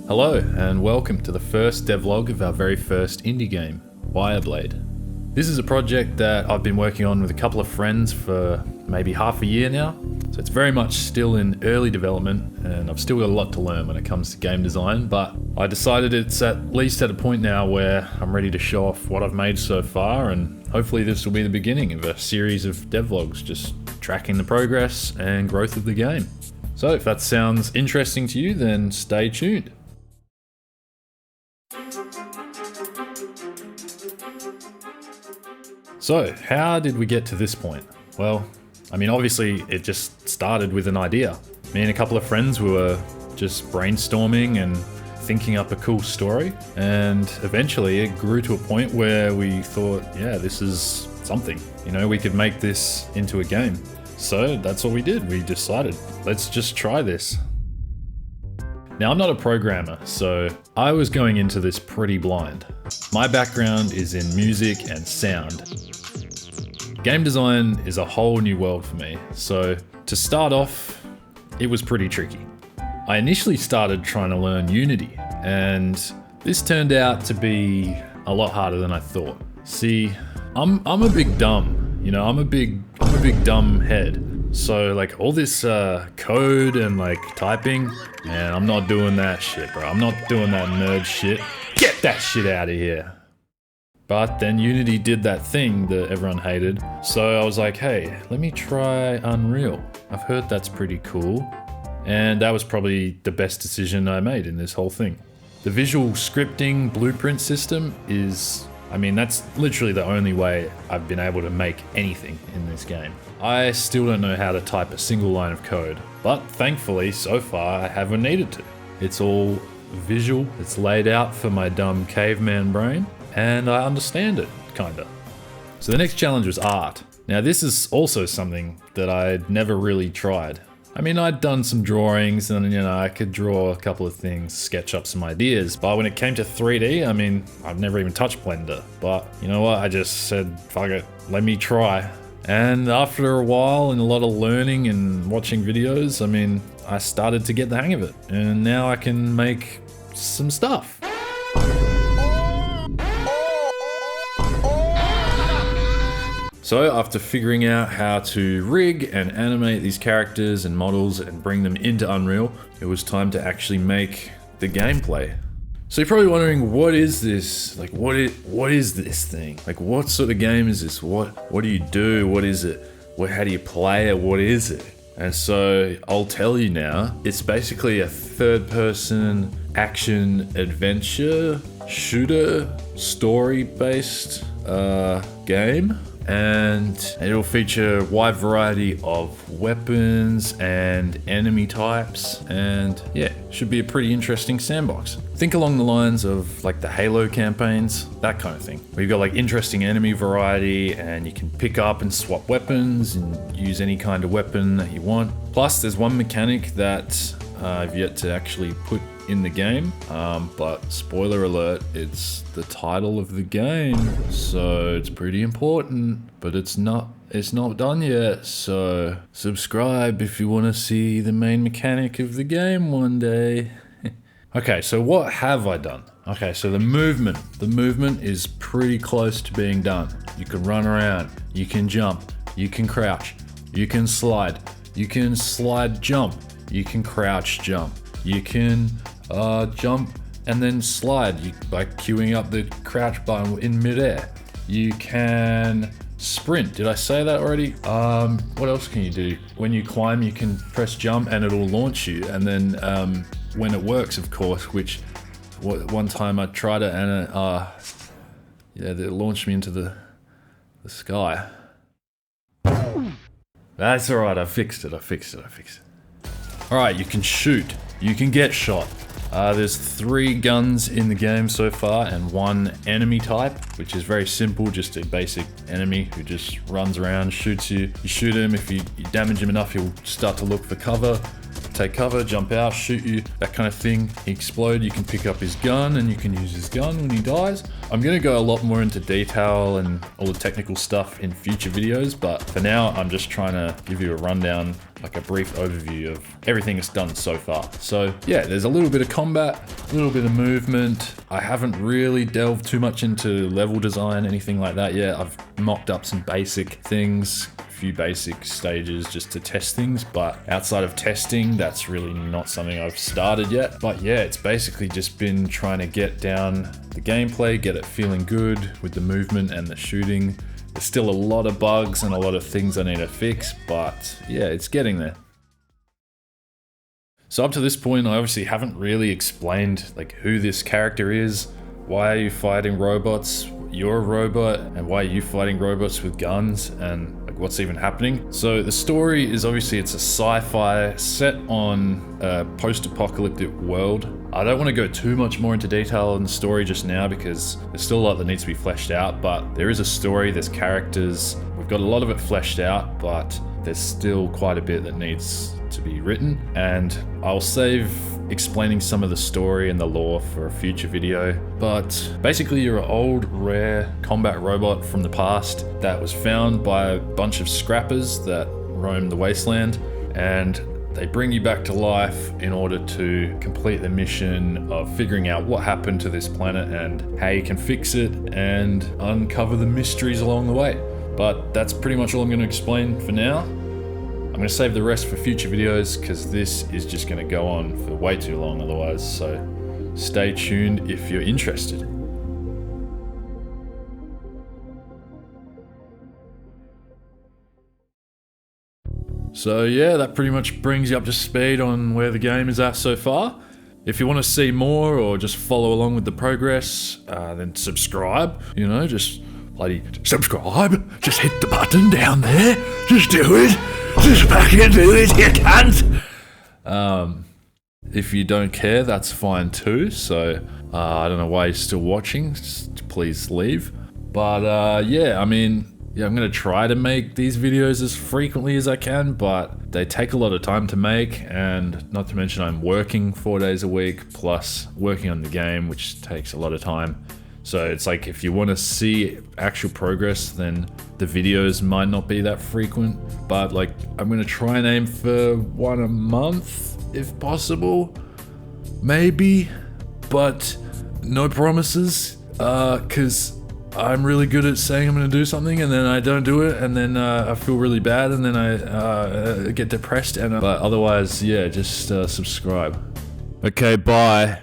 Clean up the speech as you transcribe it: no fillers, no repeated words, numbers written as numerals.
Hello, and welcome to the first devlog of our very first indie game, Wireblade. This is a project that I've been working on with a couple of friends for maybe half a year now, so it's very much still in early development, and I've still got a lot to learn when it comes to game design, but I decided it's at least at a point now where I'm ready to show off what I've made so far, and hopefully this will be the beginning of a series of devlogs, just tracking the progress and growth of the game. So if that sounds interesting to you, then stay tuned. So, how did we get to this point? Well, obviously it just started with an idea. Me and a couple of friends were just brainstorming and thinking up a cool story, and eventually it grew to a point where we thought, yeah, this is something. We could make this into a game. So that's what we did. We decided, let's just try this. Now, I'm not a programmer, so I was going into this pretty blind. My background is in music and sound. Game design is a whole new world for me, so to start off, it was pretty tricky. I initially started trying to learn Unity, and this turned out to be a lot harder than I thought. See, I'm a big dumb, I'm a big dumb head. So all this code and typing, man, I'm not doing that shit, bro. I'm not doing that nerd shit. Get that shit out of here. But then Unity did that thing that everyone hated. So I was like, hey, let me try Unreal. I've heard that's pretty cool. And that was probably the best decision I made in this whole thing. The visual scripting blueprint system is, that's literally the only way I've been able to make anything in this game. I still don't know how to type a single line of code, but thankfully, so far, I haven't needed to. It's all visual, it's laid out for my dumb caveman brain, and I understand it, kinda. So the next challenge was art. Now this is also something that I'd never really tried. I'd done some drawings and I could draw a couple of things, sketch up some ideas, but when it came to 3D, I've never even touched Blender. But you know what, I just said, fuck it, let me try. And after a while and a lot of learning and watching videos, I started to get the hang of it. And now I can make some stuff. So after figuring out how to rig and animate these characters and models and bring them into Unreal, it was time to actually make the gameplay. So you're probably wondering, what is this? What is this thing? What sort of game is this? What do you do? What is it? How do you play it? What is it? And so I'll tell you now, it's basically a third-person action adventure shooter story-based game. And it'll feature a wide variety of weapons and enemy types, and yeah, should be a pretty interesting sandbox. Think along the lines of the Halo campaigns, that kind of thing, where you've got interesting enemy variety and you can pick up and swap weapons and use any kind of weapon that you want. Plus there's one mechanic that I've yet to actually put in the game, but spoiler alert, it's the title of the game, so it's pretty important, but it's not done yet, so subscribe if you want to see the main mechanic of the game one day. Okay, so what have I done? Okay, so the movement is pretty close to being done. You can run around, you can jump, you can crouch, you can slide jump, you can crouch jump, you can jump and then slide by queuing up the crouch button in midair. You can sprint. Did I say that already? What else can you do? When you climb, you can press jump and it'll launch you. And then when it works, of course, which one time I tried it and it launched me into the sky. That's alright, I fixed it. Alright, you can shoot. You can get shot. There's 3 guns in the game so far and 1 enemy type, which is very simple, just a basic enemy who just runs around, shoots you. You shoot him, if you damage him enough, he'll start to look for cover. Take cover, jump out, shoot you, that kind of thing. He explode, you can pick up his gun and you can use his gun when he dies. I'm gonna go a lot more into detail and all the technical stuff in future videos, but for now, I'm just trying to give you a rundown, like a brief overview of everything it's done so far. So yeah, there's a little bit of combat, a little bit of movement. I haven't really delved too much into level design, anything like that yet. I've mocked up some basic things, few basic stages just to test things, but outside of testing, that's really not something I've started yet. But yeah, it's basically just been trying to get down the gameplay, get it feeling good with the movement and the shooting. There's still a lot of bugs and a lot of things I need to fix, but yeah, it's getting there. So up to this point, I obviously haven't really explained like who this character is, why are you fighting robots, you're a robot, and why are you fighting robots with guns, and like what's even happening. So the story is obviously it's a sci-fi set on a post-apocalyptic world. I don't want to go too much more into detail on the story just now because there's still a lot that needs to be fleshed out, but there is a story, there's characters, we've got a lot of it fleshed out, but there's still quite a bit that needs to be written, and I'll save explaining some of the story and the lore for a future video. But basically you're an old, rare combat robot from the past that was found by a bunch of scrappers that roam the wasteland, and they bring you back to life in order to complete the mission of figuring out what happened to this planet and how you can fix it and uncover the mysteries along the way. But that's pretty much all I'm going to explain for now. I'm going to save the rest for future videos because this is just going to go on for way too long otherwise, so stay tuned if you're interested. So yeah, that pretty much brings you up to speed on where the game is at so far. If you want to see more or just follow along with the progress, then subscribe, you know, just bloody subscribe. Just hit the button down there. Just do it. Just fucking do it, you cunt! If you don't care, that's fine too, so I don't know why you're still watching, just please leave. But yeah, I mean, yeah, I'm gonna try to make these videos as frequently as I can, but they take a lot of time to make, and not to mention I'm working 4 days a week, plus working on the game, which takes a lot of time. So it's like if you want to see actual progress, then the videos might not be that frequent, but like I'm going to try and aim for 1 a month if possible, maybe, but no promises, because I'm really good at saying I'm going to do something and then I don't do it, and then I feel really bad, and then I get depressed, and but otherwise, yeah, just subscribe. Okay, bye.